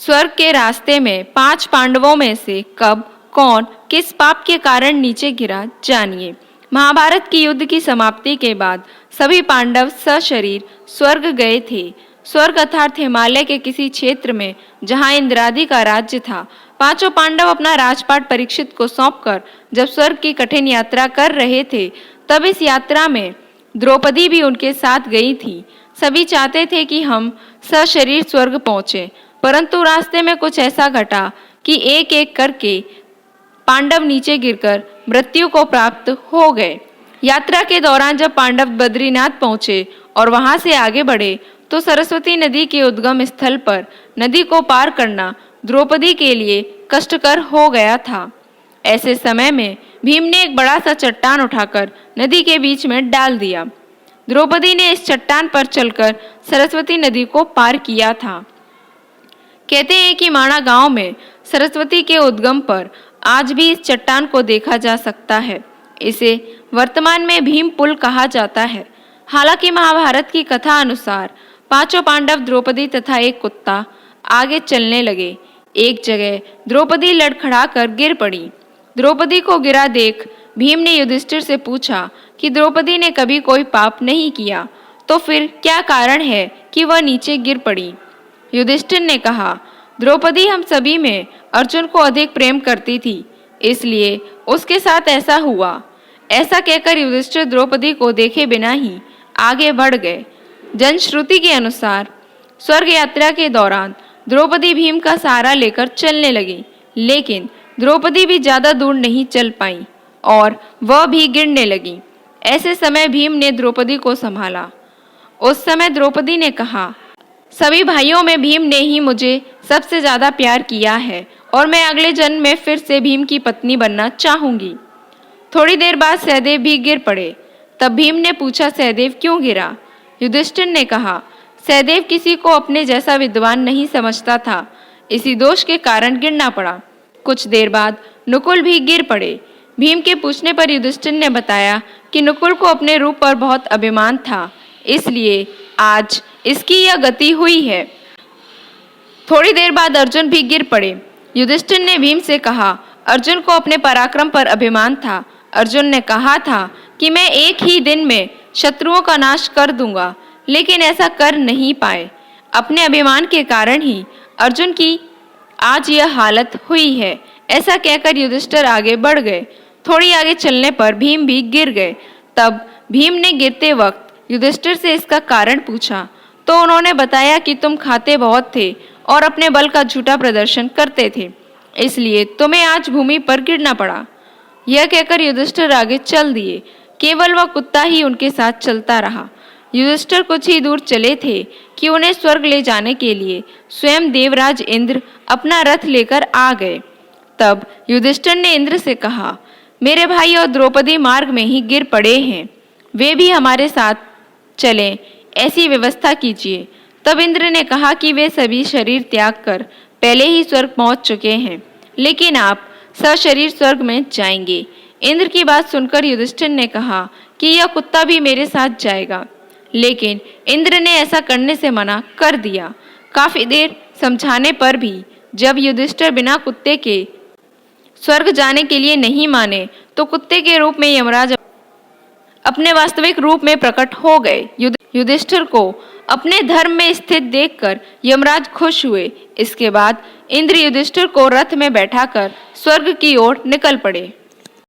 स्वर्ग के रास्ते में 5 पांडवों में से कब, कौन, किस पाप के कारण नीचे गिरा, जानिए। महाभारत की युद्ध की समाप्ति के बाद सभी पांडव सशरीर स्वर्ग गए थे। स्वर्ग अर्थात हिमालय के किसी क्षेत्र में जहां इंद्रादि का राज्य था। पांचों पांडव अपना राजपाट परीक्षित को सौंपकर जब स्वर्ग की कठिन यात्रा कर रहे थे, तब इस यात्रा में द्रौपदी भी उनके साथ गई थी। सभी चाहते थे कि हम सशरीर स्वर्ग पहुंचे, परंतु रास्ते में कुछ ऐसा घटा कि एक एक करके पांडव नीचे गिरकर मृत्यु को प्राप्त हो गए। यात्रा के दौरान जब पांडव बद्रीनाथ पहुंचे और वहां से आगे बढ़े, तो सरस्वती नदी के उद्गम स्थल पर नदी को पार करना द्रौपदी के लिए कष्टकर हो गया था। ऐसे समय में भीम ने एक बड़ा सा चट्टान उठाकर नदी के बीच में डाल दिया। द्रौपदी ने इस चट्टान पर चलकर सरस्वती नदी को पार किया था। कहते हैं कि माणा गांव में सरस्वती के उद्गम पर आज भी इस चट्टान को देखा जा सकता है। इसे वर्तमान में भीम पुल कहा जाता है। हालांकि महाभारत की कथा अनुसार पांचों पांडव, द्रौपदी तथा एक कुत्ता आगे चलने लगे। एक जगह द्रौपदी लड़खड़ाकर गिर पड़ी। द्रौपदी को गिरा देख भीम ने युधिष्ठिर से पूछा कि द्रौपदी ने कभी कोई पाप नहीं किया, तो फिर क्या कारण है कि वह नीचे गिर पड़ी। युधिष्ठिर ने कहा, द्रौपदी हम सभी में अर्जुन को अधिक प्रेम करती थी, इसलिए उसके साथ ऐसा हुआ। ऐसा कहकर युधिष्ठिर द्रौपदी को देखे बिना ही आगे बढ़ गए। जनश्रुति के अनुसार स्वर्ग यात्रा के दौरान द्रौपदी भीम का सहारा लेकर चलने लगी, लेकिन द्रौपदी भी ज्यादा दूर नहीं चल पाई और वह भी गिरने लगी। ऐसे समय भीम ने द्रौपदी को संभाला। उस समय द्रौपदी ने कहा, सभी भाइयों में भीम ने ही मुझे सबसे ज्यादा प्यार किया है और मैं अगले जन्म में फिर से भीम की पत्नी बनना चाहूंगी। थोड़ी देर बाद सहदेव भी गिर पड़े। तब भीम ने पूछा, सहदेव क्यों गिरा? युधिष्ठिर ने कहा, सहदेव किसी को अपने जैसा विद्वान नहीं समझता था, इसी दोष के कारण गिरना पड़ा। कुछ देर बाद नकुल भी गिर पड़े। भीम के पूछने पर युधिष्ठिर ने बताया कि नकुल को अपने रूप पर बहुत अभिमान था, इसलिए आज इसकी यह गति हुई है। थोड़ी देर बाद अर्जुन भी गिर पड़े। युधिष्ठिर ने भीम से कहा, अर्जुन को अपने पराक्रम पर अभिमान था। अर्जुन ने कहा था कि मैं एक ही दिन में शत्रुओं का नाश कर दूंगा, लेकिन ऐसा कर नहीं पाए। अपने अभिमान के कारण ही अर्जुन की आज यह हालत हुई है। ऐसा कहकर युधिष्ठिर आगे बढ़ गए। थोड़ी आगे चलने पर भीम भी गिर गए। तब भीम ने गिरते वक्त युधिष्ठिर से इसका कारण पूछा, तो उन्होंने बताया कि तुम खाते बहुत थे और अपने बल का झूठा प्रदर्शन करते थे, इसलिए तुम्हें आज भूमि पर गिरना पड़ा। यह कहकर युधिष्ठिर आगे चल दिए। केवल वह कुत्ता ही उनके साथ चलता रहा। युधिष्ठिर कुछ ही दूर चले थे कि उन्हें स्वर्ग ले जाने के लिए स्वयं देवराज इंद्र अपना रथ लेकर आ गए। तब युधिष्ठिर ने इंद्र से कहा, मेरे भाई और द्रौपदी मार्ग में ही गिर पड़े हैं, वे भी हमारे साथ चलें, ऐसी व्यवस्था कीजिए। तब इंद्र ने कहा कि वे सभी शरीर त्याग कर पहले ही स्वर्ग पहुंच चुके हैं, लेकिन आप सशरीर स्वर्ग में जाएंगे। इंद्र की बात सुनकर युधिष्ठिर ने कहा कि यह कुत्ता भी मेरे साथ जाएगा, लेकिन इंद्र ने ऐसा करने से मना कर दिया। काफी देर समझाने पर भी जब युधिष्ठिर बिना कुत्ते के स्वर्ग जाने के लिए नहीं माने, तो कुत्ते के रूप में यमराज अपने वास्तविक रूप में प्रकट हो गए। युधिष्ठिर को अपने धर्म में स्थित देखकर यमराज खुश हुए। इसके बाद इंद्र युधिष्ठिर को रथ में बैठाकर स्वर्ग की ओर निकल पड़े।